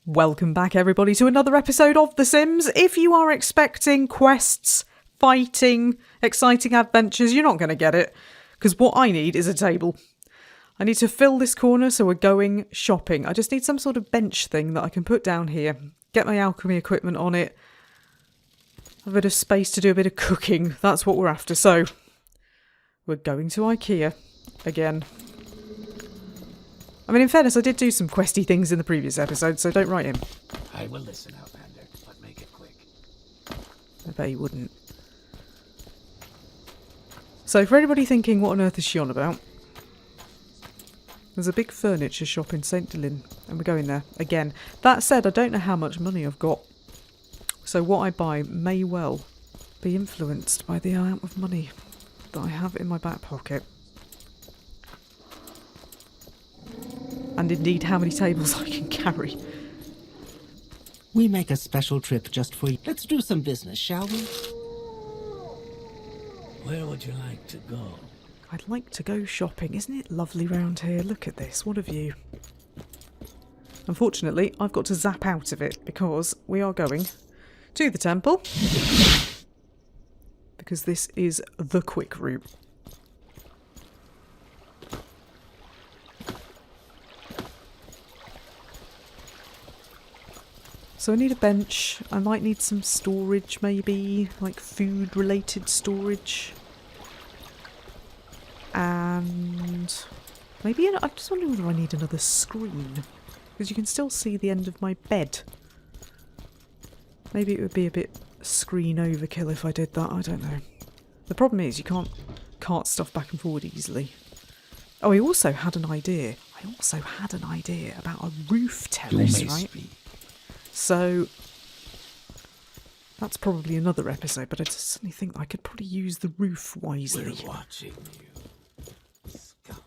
Welcome back, everybody, to another episode of The Sims. If you are expecting quests, fighting, exciting adventures, you're not going to get it. Because what I need is a table. I need to fill this corner, so we're going shopping. I just need some sort of bench thing that I can put down here. Get my alchemy equipment on it. A bit of space to do a bit of cooking. That's what we're after. So, we're going to IKEA again. I mean, in fairness, I did do some questy things in the previous episode, so don't write him. I will listen, Outlander, but make it quick. I bet he wouldn't. So, for anybody thinking, what on earth is she on about? There's a big furniture shop in St. Dillon, and we're going there again. That said, I don't know how much money I've got. So what I buy may well be influenced by the amount of money that I have in my back pocket. And indeed how many tables I can carry. We make a special trip just for you. Let's do some business, shall we? Where would you like to go? I'd like to go shopping. Isn't it lovely round here? Look at this. What a view. Unfortunately, I've got to zap out of it because we are going to the temple. Because this is the quick route. So I need a bench. I might need some storage maybe, like food related storage. And maybe, I'm just wondering whether I need another screen. Because you can still see the end of my bed. Maybe it would be a bit screen overkill if I did that, I don't know. The problem is you can't cart stuff back and forward easily. Oh, I also had an idea. About a roof terrace, right? So, that's probably another episode, but I just suddenly think I could probably use the roof wisely. We're watching you. Scum.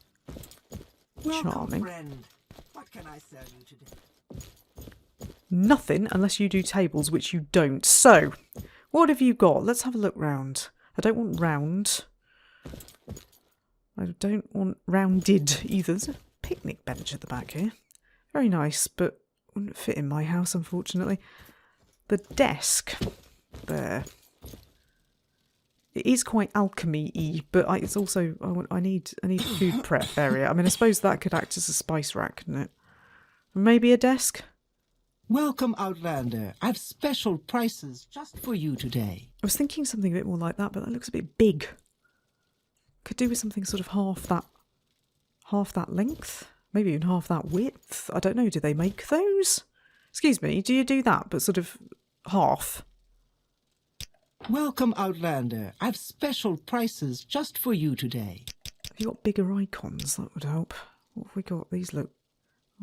Charming. Friend. What can I sell you today? Nothing unless you do tables, which you don't. So, what have you got? Let's have a look round. I don't want round. I don't want rounded either. There's a picnic bench at the back here. Very nice, but wouldn't fit in my house, unfortunately. The desk there. It is quite alchemy-y, but it's also I need a food prep area. I mean, I suppose that could act as a spice rack, couldn't it? Maybe a desk. Welcome, Outlander. I've special prices just for you today. I was thinking something a bit more like that, but that looks a bit big. Could do with something sort of half that length. Maybe even half that width. I don't know, do they make those? Excuse me, do you do that, but sort of half? Welcome, Outlander. I've special prices just for you today. Have you got bigger icons? That would help. What have we got? These look...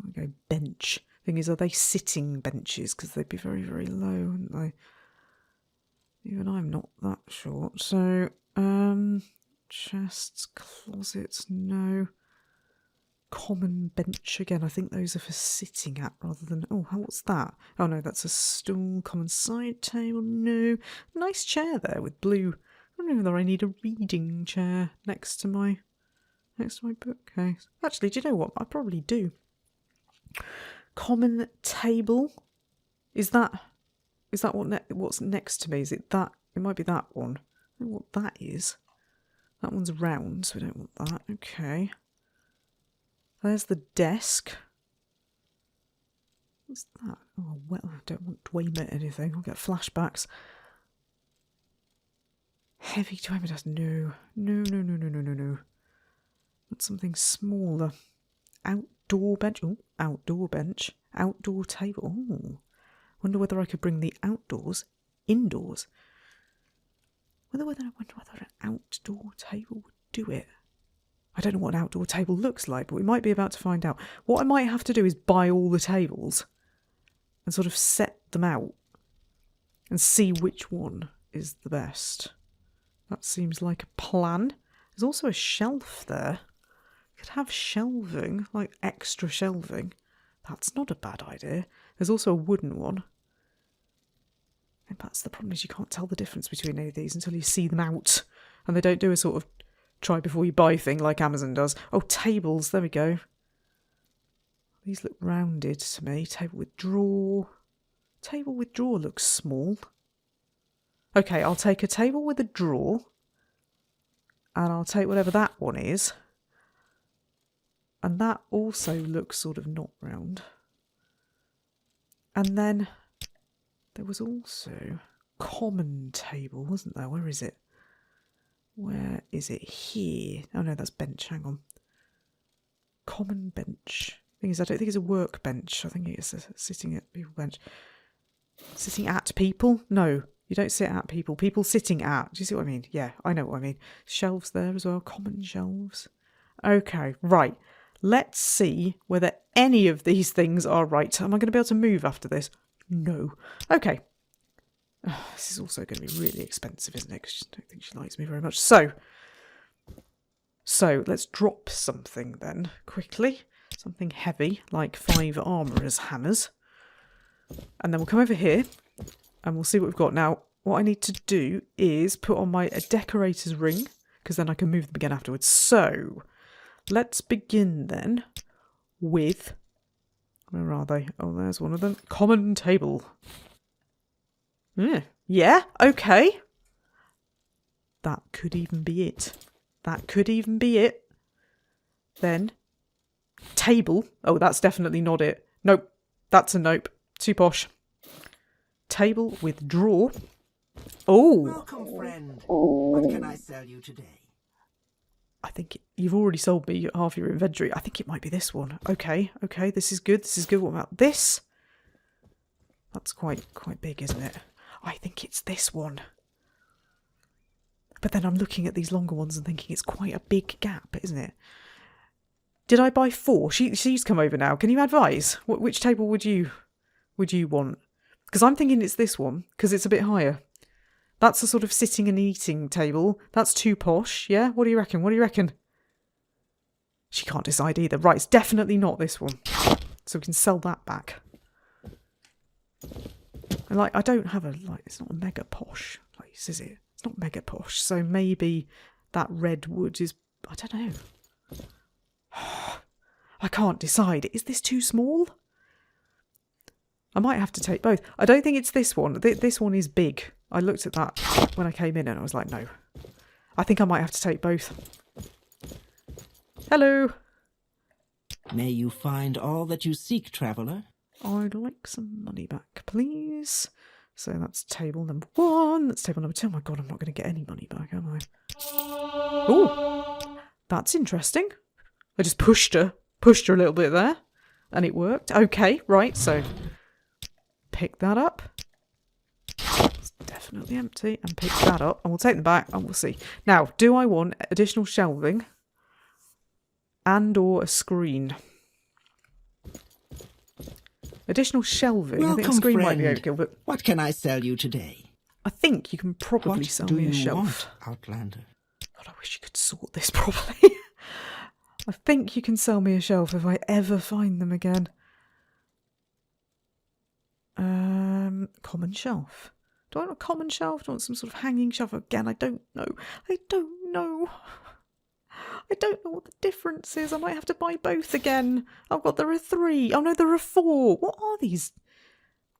Okay, bench. Thing is, are they sitting benches? Because they'd be very, very low, wouldn't they? Even I'm not that short. So, chests, closets, no... Common bench again. I think those are for sitting at rather than... Oh, what's that? Oh no, that's a stool. Common side table. No. Nice chair there with blue. I don't know whether I need a reading chair next to my bookcase. Actually, do you know what? I probably do. Common table. Is that what's next to me? Is it that? It might be that one. I don't know what that is. That one's round, so we don't want that. Okay. There's the desk. What's that? Oh, well, I don't want Dwayne at anything. I'll get flashbacks. Heavy Dwayne desk. No. No. Want something smaller. Outdoor bench. Oh, outdoor bench. Outdoor table. Oh. Wonder whether I could bring the outdoors indoors. I wonder whether an outdoor table would do it. I don't know what an outdoor table looks like, but we might be about to find out. What I might have to do is buy all the tables and sort of set them out and see which one is the best. That seems like a plan. There's also a shelf there. Could have shelving, like extra shelving. That's not a bad idea. There's also a wooden one. And that's the problem, is you can't tell the difference between any of these until you see them out. And they don't do a sort of try before you buy thing like Amazon does. Oh, tables, there we go. These look rounded to me. Table with drawer. Table with drawer looks small. Okay, I'll take a table with a drawer. And I'll take whatever that one is. And that also looks sort of not round. And then there was also common table, wasn't there? Where is it? Where is it? Here. Oh no, that's bench. Hang on. Common bench. Thing is, I don't think it's a workbench. I think it's a sitting at people bench. Sitting at people? No, you don't sit at people. People sitting at. Do you see what I mean? Yeah, I know what I mean. Shelves there as well. Common shelves. Okay, right. Let's see whether any of these things are right. Am I going to be able to move after this? No. Okay. Oh, this is also going to be really expensive, isn't it? 'Cause I don't think she likes me very much. So let's drop something then, quickly. Something heavy, like 5 armourer's hammers. And then we'll come over here, and we'll see what we've got. Now, what I need to do is put on a decorator's ring, because then I can move them again afterwards. So, let's begin then with... Where are they? Oh, there's one of them. Common table. Yeah, okay. That could even be it. That could even be it. Then, table. Oh, that's definitely not it. Nope, that's a nope. Too posh. Table with drawer. Oh. Welcome, friend. What can I sell you today? I think you've already sold me half your inventory. I think it might be this one. Okay, this is good. This is good. What about this? That's quite big, isn't it? I think it's this one. But then I'm looking at these longer ones and thinking it's quite a big gap, isn't it? Did I buy 4? She's come over now. Can you advise? Which table would you want? Because I'm thinking it's this one, because it's a bit higher. That's a sort of sitting and eating table. That's too posh, yeah? What do you reckon? She can't decide either. Right, it's definitely not this one. So we can sell that back. And I don't have it's not a mega posh place, is it? It's not mega posh. So maybe that red wood is, I don't know. I can't decide. Is this too small? I might have to take both. I don't think it's this one. This one is big. I looked at that when I came in and I was like, no. I think I might have to take both. Hello. May you find all that you seek, traveller. I'd like some money back, please. So that's table number 1. That's table number 2. Oh my god, I'm not going to get any money back, am I? Oh, that's interesting. I just pushed her a little bit there, and it worked. Okay, right, so pick that up. It's definitely empty, and pick that up, and we'll take them back, and we'll see. Now, do I want additional shelving and or a screen? Additional shelving. Welcome, I think a screen might be friend. overkill, but What can I sell you today? I think you can probably What sell do me a you shelf. want, Outlander? God, I wish you could sort this properly. I think you can sell me a shelf if I ever find them again. Common shelf. Do I want a common shelf? Do I want some sort of hanging shelf? Again, I don't know. I don't know what the difference is. I might have to buy both again. Oh god, there are 3. Oh no, there are 4. What are these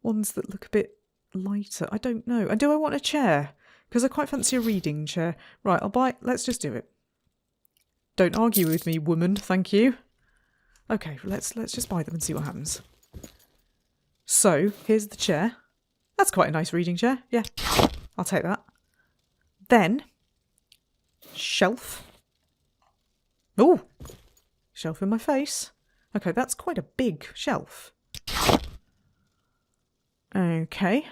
ones that look a bit lighter? I don't know. And do I want a chair? Because I quite fancy a reading chair. Right, I'll buy... Let's just do it. Don't argue with me, woman. Thank you. Okay, let's just buy them and see what happens. So, here's the chair. That's quite a nice reading chair. Yeah, I'll take that. Then, shelf. Oh, shelf in my face. Okay, that's quite a big shelf. Okay.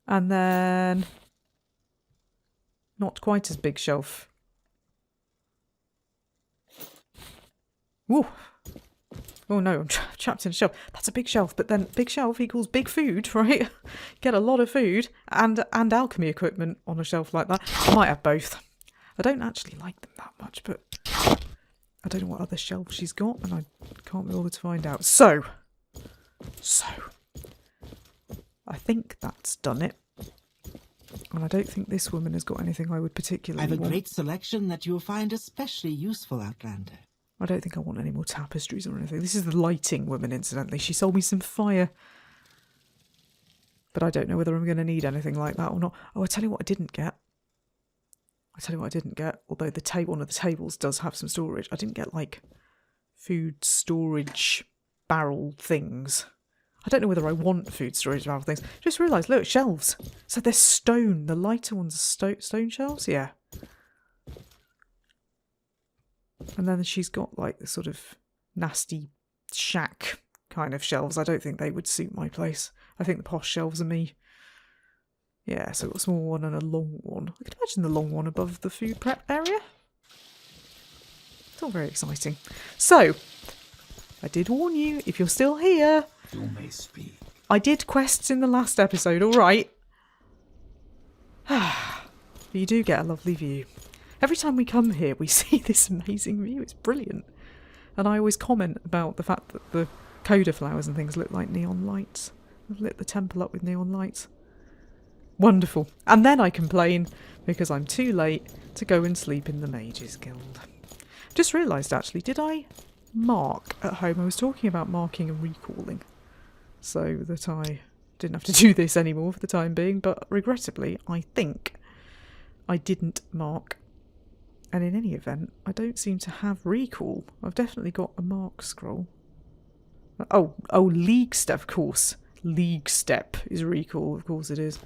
And then, not quite as big shelf. Ooh. Oh no, I'm trapped in a shelf. That's a big shelf, but then big shelf equals big food, right? Get a lot of food and alchemy equipment on a shelf like that. I might have both. I don't actually like them that much, but I don't know what other shelves she's got, and I can't be bothered to find out. So, I think that's done it. And I don't think this woman has got anything I would particularly I've a want. great selection that you'll find especially useful, Outlander. I don't think I want any more tapestries or anything. This is the lighting woman, incidentally. She sold me some fire. But I don't know whether I'm going to need anything like that or not. Oh, I tell you what I didn't get. Although one of the tables does have some storage. I didn't get, like, food storage barrel things. I don't know whether I want food storage barrel things. Just realised, look, shelves. So they're stone. The lighter ones are stone shelves? Yeah. And then she's got, like, the sort of nasty shack kind of shelves. I don't think they would suit my place. I think the posh shelves are me. Yeah, so I've got a small one and a long one. I could imagine the long one above the food prep area. It's all very exciting. So, I did warn you, if you're still here. You may speak. I did quests in the last episode, alright. But you do get a lovely view. Every time we come here, we see this amazing view. It's brilliant. And I always comment about the fact that the coda flowers and things look like neon lights. I've lit the temple up with neon lights. Wonderful. And then I complain because I'm too late to go and sleep in the Mages Guild. Just realised, actually, did I mark at home? I was talking about marking and recalling so that I didn't have to do this anymore for the time being, but regrettably, I think I didn't mark. And in any event, I don't seem to have recall. I've definitely got a mark scroll. Oh, League Step, of course. League Step is recall, of course it is.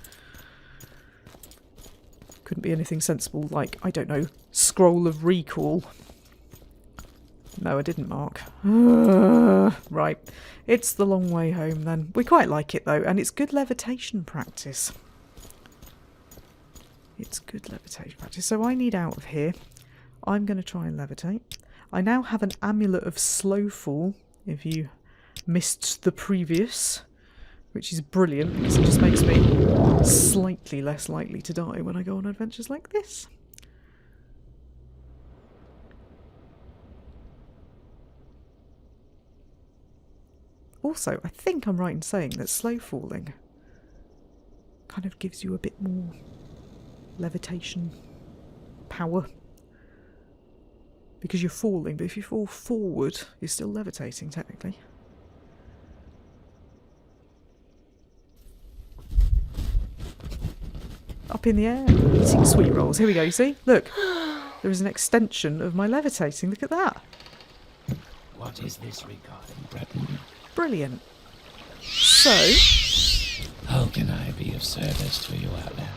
Couldn't be anything sensible like, I don't know, Scroll of Recall. No, I didn't mark. Right. It's the long way home then. We quite like it though, and it's good levitation practice. It's good levitation practice. So I need out of here. I'm going to try and levitate. I now have an amulet of slow fall, if you missed the previous, which is brilliant because it just makes me slightly less likely to die when I go on adventures like this. Also, I think I'm right in saying that slow falling kind of gives you a bit more levitation power. Because you're falling, but if you fall forward, you're still levitating, technically. Up in the air, eating sweet rolls. Here we go, you see? Look, there is an extension of my levitating. Look at that. What is this regarding, Breton? Brilliant. So... How can I be of service to you, Outlander?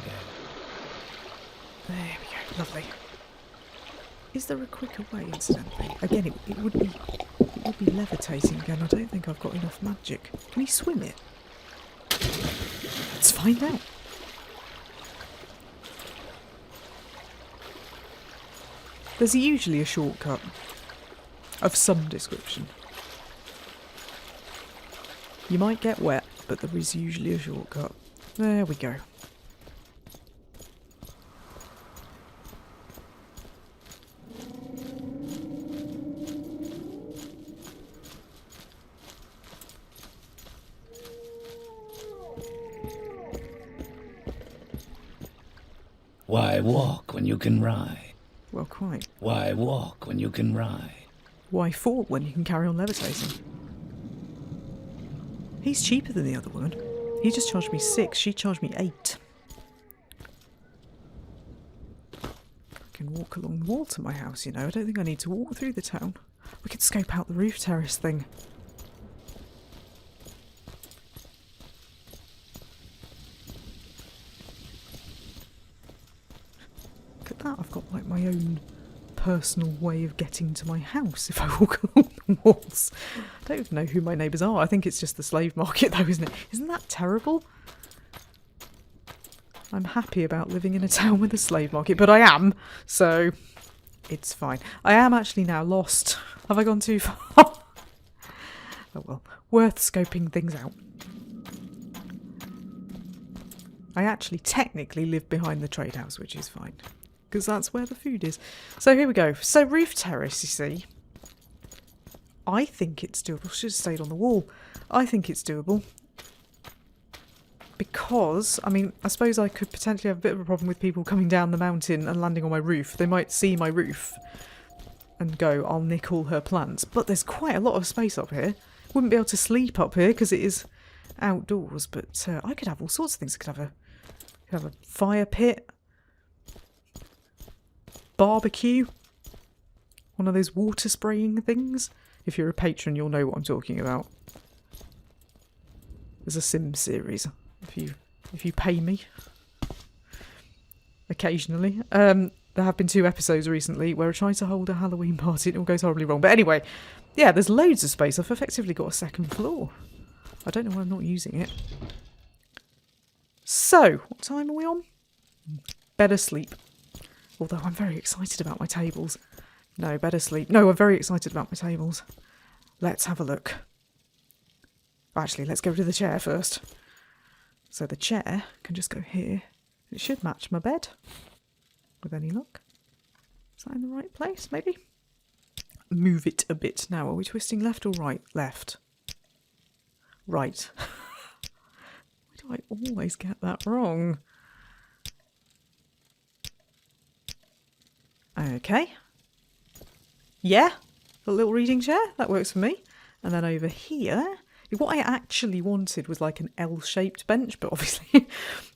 There we go, lovely. Is there a quicker way, incidentally? Again, it would be levitating again. I don't think I've got enough magic. Can you swim it? Let's find out. There's usually a shortcut of some description. You might get wet, but there is usually a shortcut. There we go. Why walk when you can ride? Well, quite. Why walk when you can ride? Why fall when you can carry on levitating? He's cheaper than the other woman. He just charged me 6, she charged me 8. I can walk along the wall to my house, you know. I don't think I need to walk through the town. We could scope out the roof terrace thing. Look at that, I've got like my own personal way of getting to my house if I walk along the walls. I don't even know who my neighbours are. I think it's just the slave market though, isn't it? Isn't that terrible? I'm happy about living in a town with a slave market, but I am, so it's fine. I am actually now lost. Have I gone too far? Oh well, worth scoping things out. I actually technically live behind the trade house, which is fine. Because that's where the food is. So here we go. So roof terrace, you see. I think it's doable. Should have stayed on the wall. I think it's doable. Because, I mean, I suppose I could potentially have a bit of a problem with people coming down the mountain and landing on my roof. They might see my roof. and go, I'll nick all her plants. But there's quite a lot of space up here. Wouldn't be able to sleep up here because it is outdoors. But I could have all sorts of things. I could have a fire pit. Barbecue. One of those water spraying things. If you're a patron, you'll know what I'm talking about. There's a Sims series. If you pay me. Occasionally. There have been 2 episodes recently where I tried to hold a Halloween party and it all goes horribly wrong. But anyway, yeah, there's loads of space. I've effectively got a 2nd floor. I don't know why I'm not using it. So, what time are we on? Better sleep. Although I'm very excited about my tables. No, better sleep. No, I'm very excited about my tables. Let's have a look. Actually, let's go to the chair first. So the chair can just go here. It should match my bed. With any luck. Is that in the right place, maybe? Move it a bit now. Are we twisting left or right? Left. Right. Why do I always get that wrong? Okay. Yeah. A little reading chair. That works for me. And then over here... What I actually wanted was like an L-shaped bench, but obviously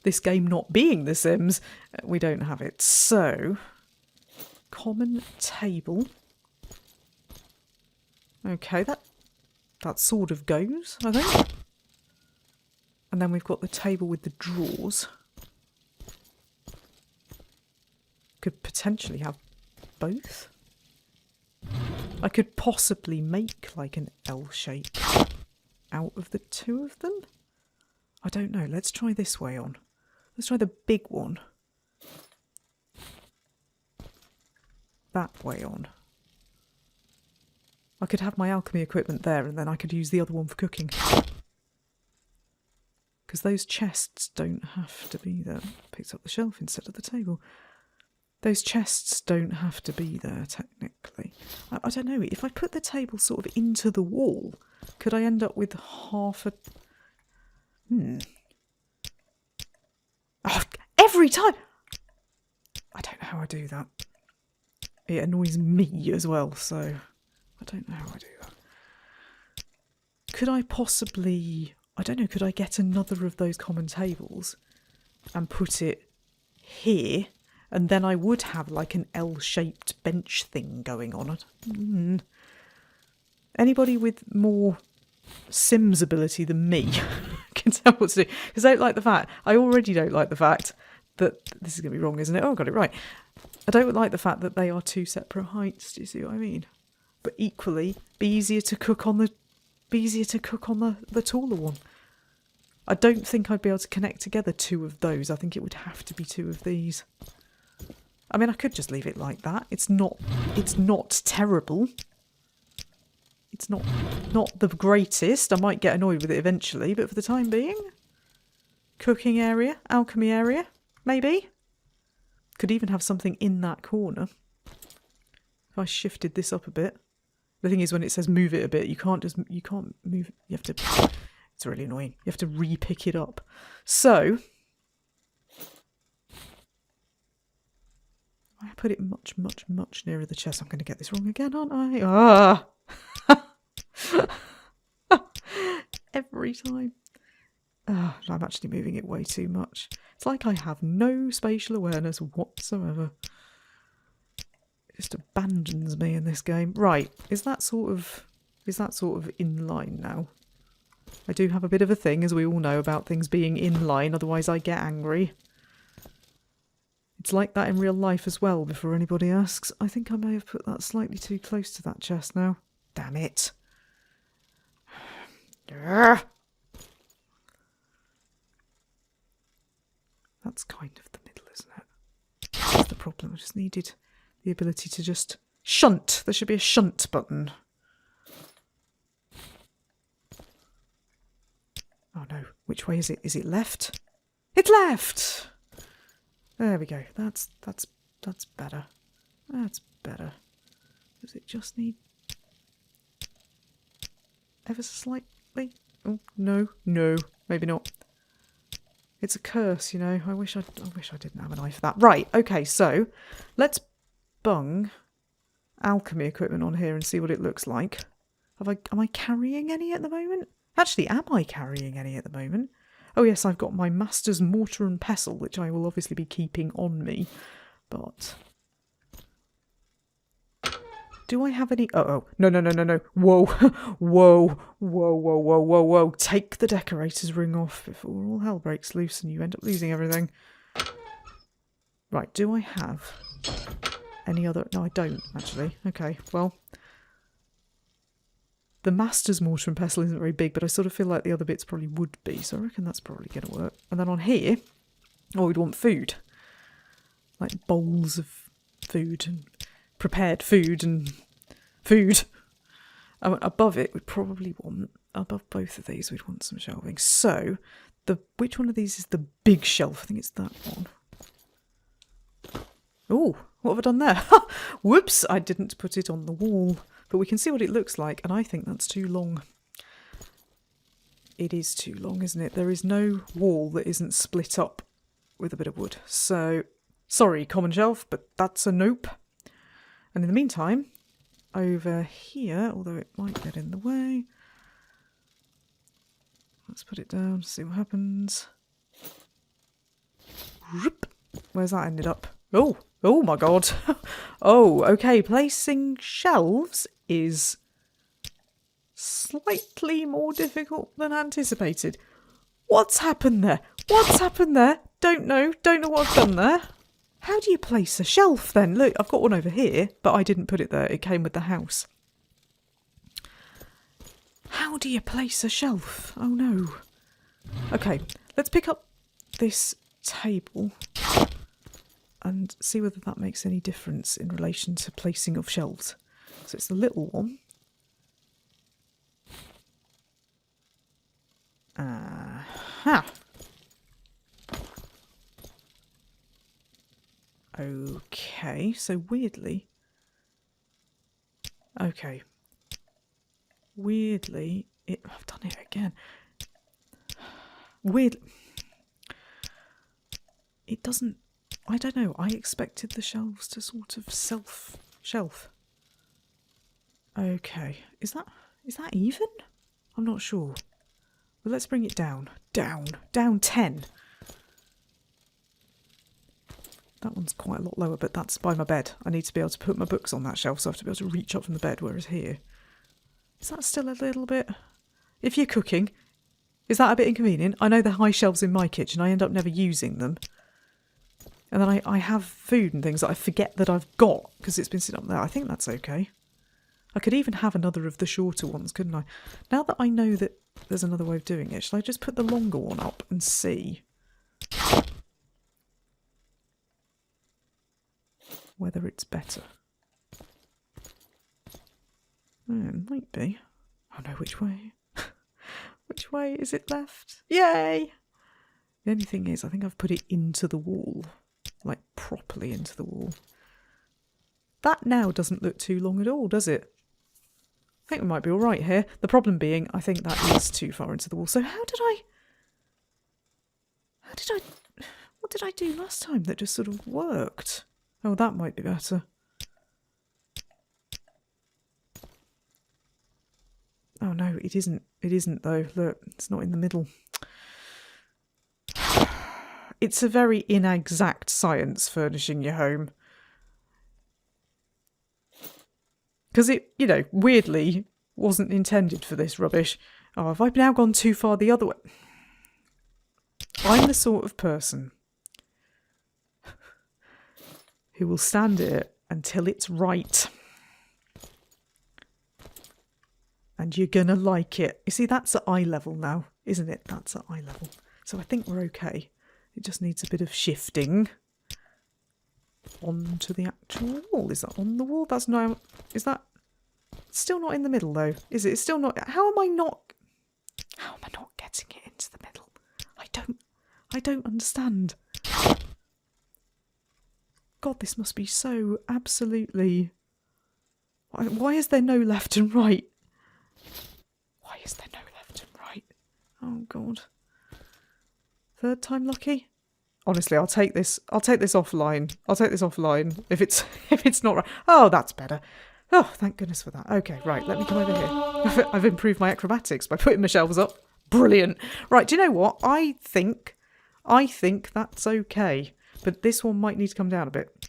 this game not being The Sims, we don't have it. So, common table. Okay, that sort of goes, I think. And then we've got the table with the drawers. Could potentially have both. I could possibly make like an L shape out of the 2 of them? I don't know. Let's try this way on. Let's try the big one. That way on. I could have my alchemy equipment there and then I could use the other one for cooking. Because those chests don't have to be there. Picked up the shelf instead of the table. Those chests don't have to be there, technically. I don't know. If I put the table sort of into the wall... Could I end up with half a... Oh, every time! I don't know how I do that. It annoys me as well, so... I don't know how I do that. Could I possibly... I don't know, could I get another of those common tables and put it here? And then I would have like an L-shaped bench thing going on. Anybody with more Sims ability than me can tell what to do. Because I already don't like the fact that, this is going to be wrong, isn't it? Oh, I got it right. I don't like the fact that they are 2 separate heights. Do you see what I mean? But equally, be easier to cook on the taller one. I don't think I'd be able to connect together 2 of those. I think it would have to be 2 of these. I mean, I could just leave it like that. It's not terrible. It's not the greatest. I might get annoyed with it eventually, but for the time being... Cooking area, alchemy area, maybe? Could even have something in that corner. If I shifted this up a bit. The thing is, when it says move it a bit, you can't move... You have to... It's really annoying. You have to re-pick it up. So... I put it much, much, much nearer the chest. I'm going to get this wrong again, aren't I? Ah! Every time. Oh, I'm actually moving it way too much. It's like I have no spatial awareness whatsoever. It just abandons me in this game. Right, is that sort of in line now? I do have a bit of a thing, as we all know, about things being in line, otherwise I get angry. It's like that in real life as well, before anybody asks. I think I may have put that slightly too close to that chest now. Damn it. That's kind of the middle, isn't it? That's the problem. I just needed the ability to just shunt. There should be a shunt button. Oh no, which way is it? Is it left? It's left! There we go. That's better. That's better. Does it just need ever so slightly? Oh no, maybe not. It's a curse, you know. I wish I didn't have an eye for that. Right. Okay. So let's bung alchemy equipment on here and see what it looks like. Am I carrying any at the moment? Actually, am I carrying any at the moment? Oh yes, I've got my master's mortar and pestle, which I will obviously be keeping on me. But do I have any? Oh, no. Whoa, whoa. Take the decorator's ring off before all hell breaks loose and you end up losing everything. Right, do I have any other? No, I don't, actually. Okay, well, the master's mortar and pestle isn't very big, but I sort of feel like the other bits probably would be, so I reckon that's probably going to work. And then on here, we'd want food. Like bowls of food and prepared food and food. Above it, we'd probably want, above both of these, we'd want some shelving. So, which one of these is the big shelf? I think it's that one. Oh, what have I done there? Whoops, I didn't put it on the wall. But we can see what it looks like, and I think that's too long. It is too long, isn't it? There is no wall that isn't split up with a bit of wood. So, sorry, common shelf, but that's a nope. And in the meantime, over here, although it might get in the way, let's put it down, see what happens. Where's that ended up? Oh my god. Oh, okay, placing shelves is slightly more difficult than anticipated. What's happened there? Don't know what I've done there. How do you place a shelf then? Look, I've got one over here, but I didn't put it there. It came with the house. How do you place a shelf? Oh no. Okay, let's pick up this table and see whether that makes any difference in relation to placing of shelves. So it's the little one. Aha! Okay, so weirdly... Okay. Weirdly... I've done it again. Weirdly... It doesn't... I don't know, I expected the shelves to sort of self-shelf. Okay, is that even? I'm not sure. Well, let's bring it down. Down 10. That one's quite a lot lower, but that's by my bed. I need to be able to put my books on that shelf, so I have to be able to reach up from the bed, whereas here... Is that still a little bit... If you're cooking, is that a bit inconvenient? I know the high shelves in my kitchen, I end up never using them. And then I have food and things that I forget that I've got because it's been sitting up there. I think that's okay. I could even have another of the shorter ones, couldn't I? Now that I know that there's another way of doing it, shall I just put the longer one up and see whether it's better? It might be. Oh no, which way? Which way is it left? Yay! The only thing is, I think I've put it into the wall. Like, properly into the wall. That now doesn't look too long at all, does it? I think we might be alright here. The problem being, I think that is too far into the wall. So what did I do last time that just sort of worked? Oh, that might be better. Oh no, it isn't. It isn't though. Look, it's not in the middle. It's a very inexact science, furnishing your home. Because it, weirdly wasn't intended for this rubbish. Oh, have I now gone too far the other way? I'm the sort of person who will stand here until it's right. And you're gonna like it. You see, that's at eye level now, isn't it? That's at eye level. So I think we're okay. It just needs a bit of shifting onto the actual wall. Is that on the wall? That's no... Is that... Still not in the middle, though, is it? It's still not... How am I not getting it into the middle? I don't understand. God, this must be so absolutely... Why is there no left and right? Why is there no left and right? Oh, God. Third time lucky? Honestly, I'll take this offline. If it's not right. Oh, that's better. Oh, thank goodness for that. Okay, right, let me come over here. I've improved my acrobatics by putting my shelves up. Brilliant. Right, do you know what? I think that's okay. But this one might need to come down a bit.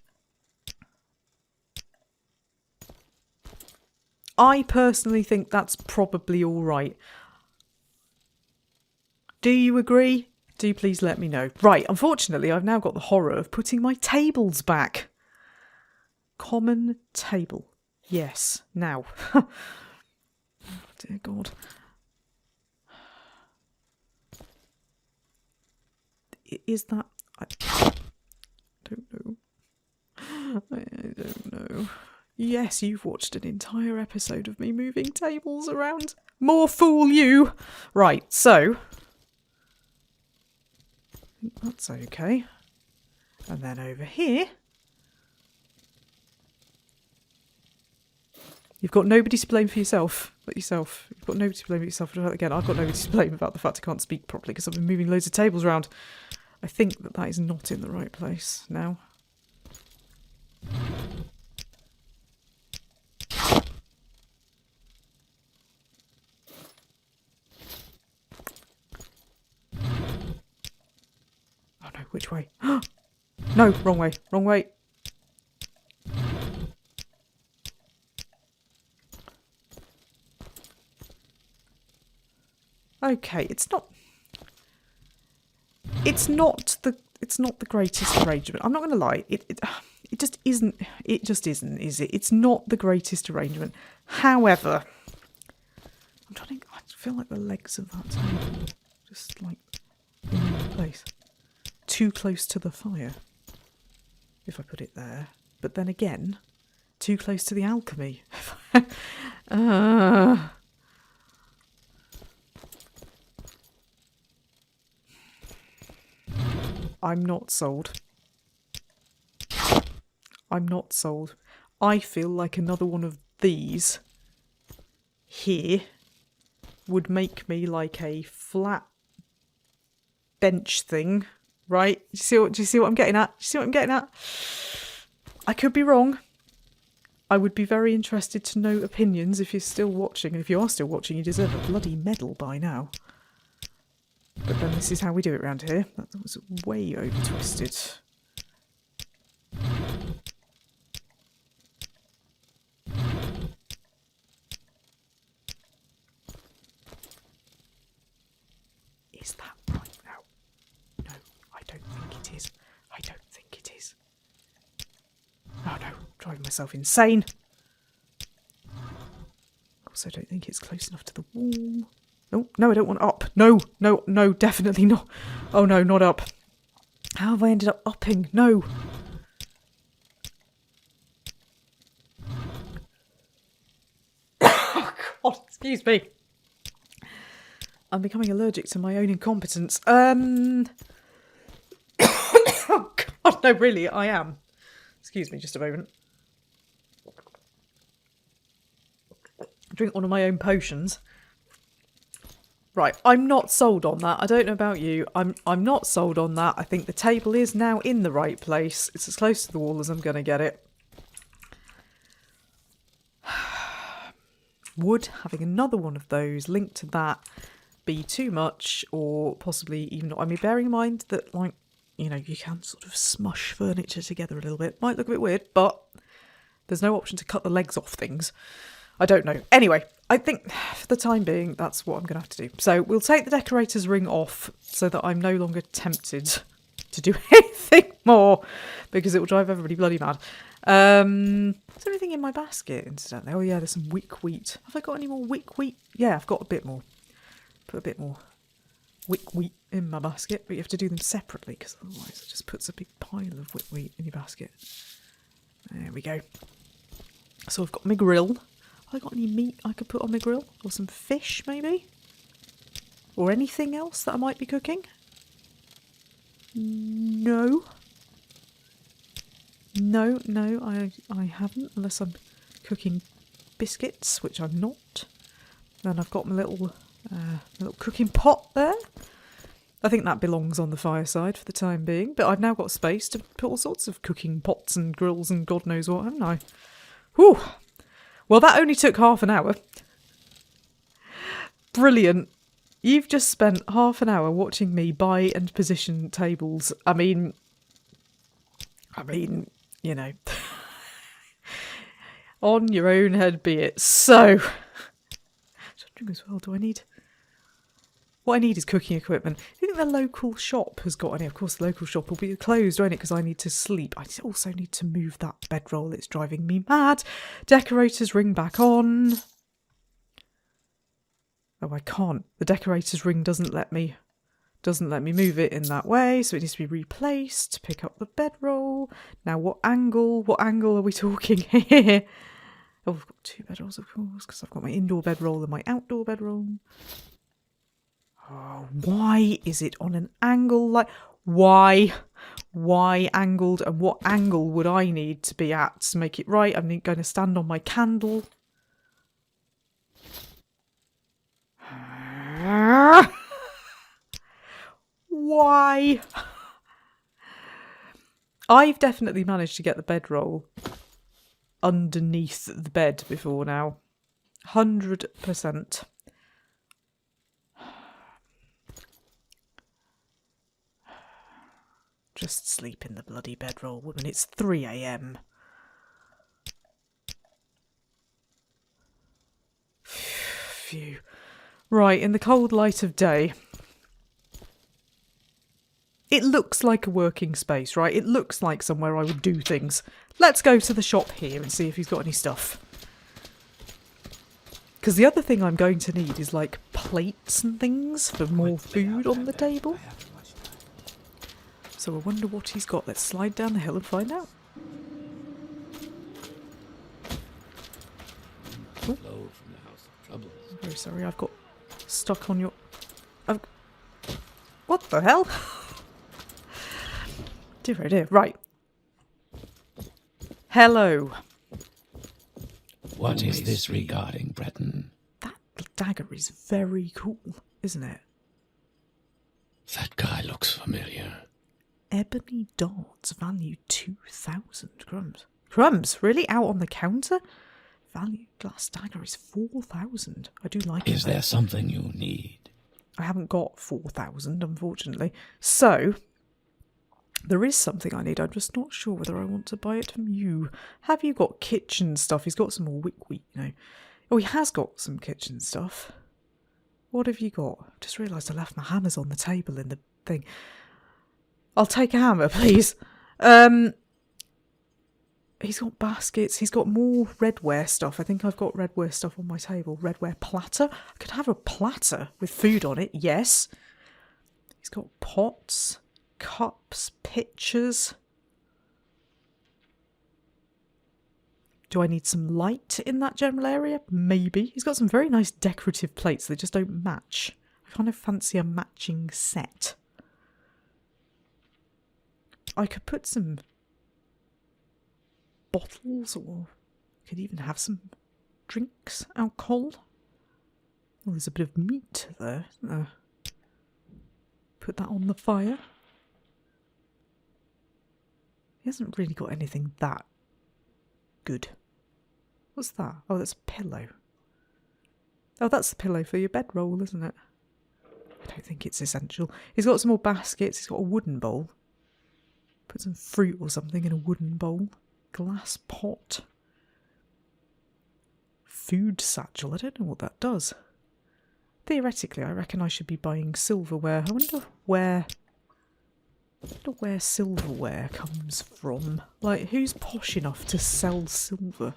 I personally think that's probably all right. Do you agree? Do please let me know. Right, unfortunately, I've now got the horror of putting my tables back. Common table. Yes, now. Oh, dear God. Is that... I don't know. I don't know. Yes, you've watched an entire episode of me moving tables around. More fool you! Right, so... that's okay. And then over here... you've got nobody to blame for yourself but yourself. You've got nobody to blame but yourself. Again, I've got nobody to blame about the fact I can't speak properly because I've been moving loads of tables around. I think that is not in the right place now. Oh no, which way? No, wrong way, wrong way. Okay, it's not the greatest arrangement. I'm not going to lie. It just isn't. It just isn't, is it? It's not the greatest arrangement. However, I'm trying to. I feel like the legs of that table just like in place, too close to the fire. If I put it there, but then again, too close to the alchemy. I'm not sold. I'm not sold. I feel like another one of these here would make me like a flat bench thing, right? Do you see what I'm getting at? Do you see what I'm getting at? I could be wrong. I would be very interested to know opinions if you're still watching. And if you are still watching, you deserve a bloody medal by now. But then this is how we do it around here. That was way over twisted. Is that right now? No, I don't think it is. I don't think it is. Oh no, I'm driving myself insane. Also, I don't think it's close enough to the wall. Oh, no, I don't want up. No, no, no, definitely not. Oh no, not up. How have I ended up upping? No. Oh God, excuse me. I'm becoming allergic to my own incompetence. Oh God, no, really, I am. Excuse me, just a moment. Drink one of my own potions. Right, I'm not sold on that. I don't know about you. I'm not sold on that. I think the table is now in the right place. It's as close to the wall as I'm going to get it. Would having another one of those linked to that be too much, or possibly even not? I mean, bearing in mind that, like, you know, you can sort of smush furniture together a little bit. Might look a bit weird, but there's no option to cut the legs off things. I don't know. Anyway, I think for the time being, that's what I'm going to have to do. So we'll take the decorator's ring off so that I'm no longer tempted to do anything more because it will drive everybody bloody mad. Is there anything in my basket, incidentally? Oh yeah, there's some wick wheat. Have I got any more wick wheat? Yeah, I've got a bit more. Put a bit more wick wheat in my basket, but you have to do them separately because otherwise it just puts a big pile of wick wheat in your basket. There we go. So I've got my grill. Have I got any meat I could put on my grill? Or some fish, maybe? Or anything else that I might be cooking? No. No, I haven't, unless I'm cooking biscuits, which I'm not. Then I've got my little cooking pot there. I think that belongs on the fireside for the time being, but I've now got space to put all sorts of cooking pots and grills and God knows what, haven't I? Whew! Well, that only took half an hour. Brilliant. You've just spent half an hour watching me buy and position tables. I mean, you know, on your own head be it. So, as well, do I need... What I need is cooking equipment. I think the local shop has got any. Of course, the local shop will be closed, won't it? Because I need to sleep. I also need to move that bedroll. It's driving me mad. Decorators ring back on. Oh, I can't. The decorators ring doesn't let me move it in that way, so it needs to be replaced. Pick up the bedroll. Now, what angle? What angle are we talking here? Oh, I've got two bedrolls, of course, because I've got my indoor bedroll and my outdoor bedroll. Oh, why is it on an angle like... Why angled, and what angle would I need to be at to make it right? I'm going to stand on my candle. Why? I've definitely managed to get the bedroll underneath the bed before now. 100%. Just sleep in the bloody bedroll, woman. It's 3 a.m. Phew. Right, in the cold light of day. It looks like a working space, right? It looks like somewhere I would do things. Let's go to the shop here and see if he's got any stuff. Because the other thing I'm going to need is, like, plates and things for more food on the table. So I wonder what he's got. Let's slide down the hill and find out. Oh. I'm very sorry, I've got stuck on your... What the hell? Dear, oh dear. Right. Hello. What is this regarding, Breton? That dagger is very cool, isn't it? That guy looks familiar. Ebony darts, value 2,000 crumbs. Crumbs? Really? Out on the counter? Value glass dagger is 4,000. I do like it. Is there something you need? I haven't got 4,000, unfortunately. So, there is something I need. I'm just not sure whether I want to buy it from you. Have you got kitchen stuff? He's got some more wheat, you know. Oh, he has got some kitchen stuff. What have you got? I've just realised I left my hammers on the table in the thing. I'll take a hammer, please. He's got baskets. He's got more redware stuff. I think I've got redware stuff on my table. Redware platter. I could have a platter with food on it. Yes. He's got pots, cups, pitchers. Do I need some light in that general area? Maybe. He's got some very nice decorative plates. They just don't match. I kind of fancy a matching set. I could put some bottles, or could even have some drinks, alcohol. Oh, there's a bit of meat there, isn't there? Put that on the fire. He hasn't really got anything that good. What's that? Oh, that's a pillow. Oh, that's the pillow for your bedroll, isn't it? I don't think it's essential. He's got some more baskets. He's got a wooden bowl. Put some fruit or something in a wooden bowl. Glass pot. Food satchel. I don't know what that does. Theoretically, I reckon I should be buying silverware. I wonder where silverware comes from. Like, who's posh enough to sell silver?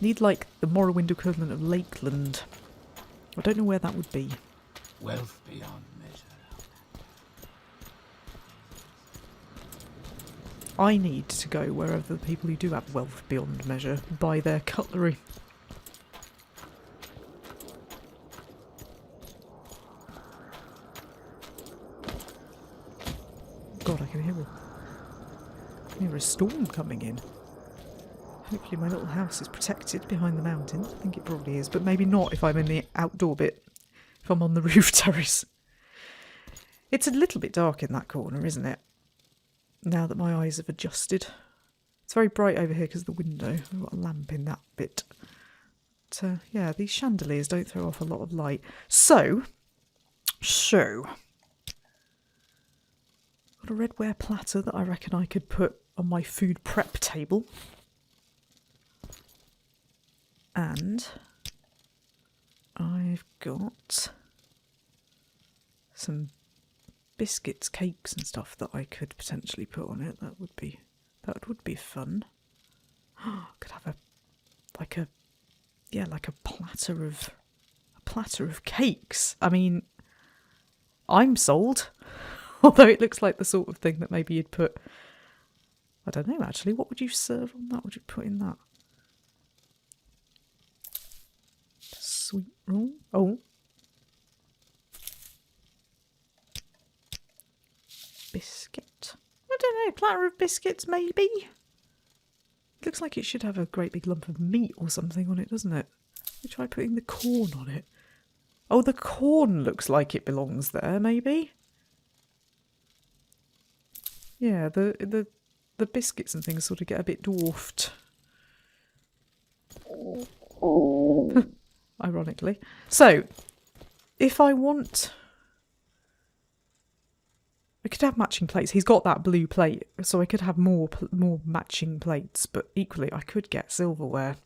Need, like, the Morrowind equivalent of Lakeland. I don't know where that would be. Wealth beyond measure. I need to go wherever the people who do have wealth beyond measure buy their cutlery. God, I can hear a storm coming in. Hopefully my little house is protected behind the mountains. I think it probably is, but maybe not if I'm in the outdoor bit, if I'm on the roof terrace. It's a little bit dark in that corner, isn't it? Now that my eyes have adjusted. It's very bright over here because of the window. I've got a lamp in that bit. But, yeah, these chandeliers don't throw off a lot of light. So, got a redware platter that I reckon I could put on my food prep table. And I've got some biscuits, cakes and stuff that I could potentially put on it. That would be fun. Could have a platter of cakes. I mean, I'm sold. Although it looks like the sort of thing that maybe you'd put, I don't know actually, what would you serve on that? What would you put in that? Sweet roll. Oh. Biscuit. I don't know, platter of biscuits maybe? Looks like it should have a great big lump of meat or something on it, doesn't it? We try putting the corn on it. Oh, the corn looks like it belongs there, maybe? Yeah, the biscuits and things sort of get a bit dwarfed. Ironically. So, if I want... I could have matching plates. He's got that blue plate, so I could have more matching plates, but equally I could get silverware.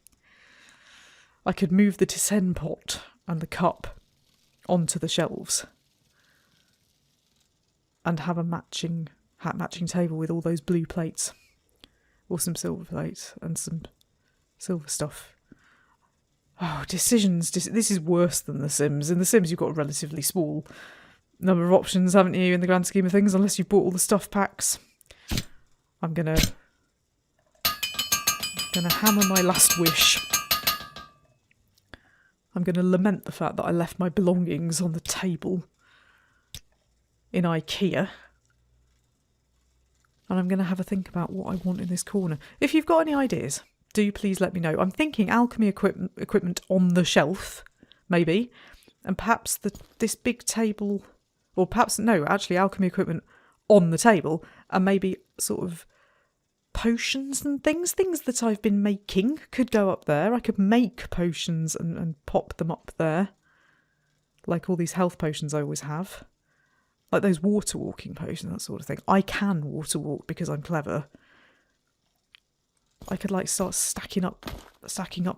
I could move the tisane pot and the cup onto the shelves and have a matching table with all those blue plates, or some silver plates and some silver stuff. Oh, decisions. This is worse than The Sims. In The Sims you've got a relatively small number of options, haven't you, in the grand scheme of things, unless you've bought all the stuff packs. I'm gonna hammer my last wish. I'm gonna lament the fact that I left my belongings on the table in IKEA. And I'm going to have a think about what I want in this corner. If you've got any ideas, do please let me know. I'm thinking alchemy equipment on the shelf, maybe. And perhaps this big table, or perhaps, no, actually alchemy equipment on the table. And maybe sort of potions and things that I've been making could go up there. I could make potions and pop them up there. Like all these health potions I always have. Like those water walking potions, that sort of thing. I can water walk because I'm clever. I could like start stacking up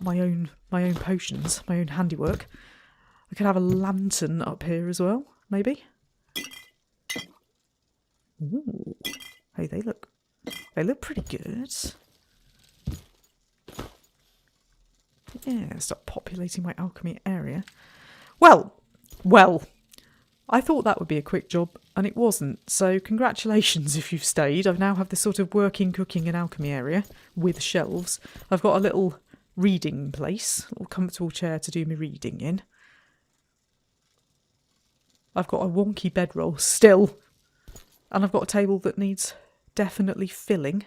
my own potions, my own handiwork. I could have a lantern up here as well, maybe. Ooh. Hey, they look pretty good. Yeah, start populating my alchemy area. Well. I thought that would be a quick job, and it wasn't, so congratulations if you've stayed. I now have this sort of working, cooking and alchemy area with shelves. I've got a little reading place, a little comfortable chair to do my reading in. I've got a wonky bedroll still, and I've got a table that needs definitely filling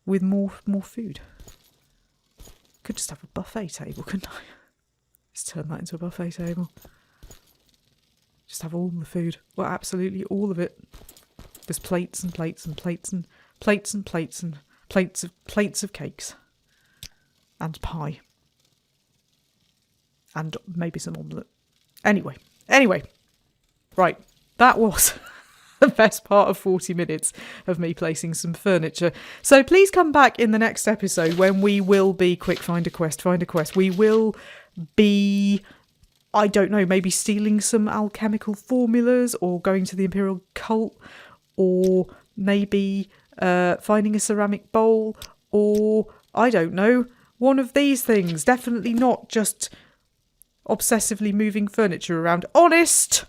with more food. Could just have a buffet table, couldn't I? Let's turn that into a buffet table. Just have all the food. Well, absolutely all of it. There's plates and plates and plates and plates and plates and plates of cakes. And pie. And maybe some omelette. Anyway. Right. That was the best part of 40 minutes of me placing some furniture. So please come back in the next episode when we will be quick find a quest. We will be... I don't know, maybe stealing some alchemical formulas or going to the Imperial Cult or maybe finding a ceramic bowl or, I don't know, one of these things. Definitely not just obsessively moving furniture around. Honest!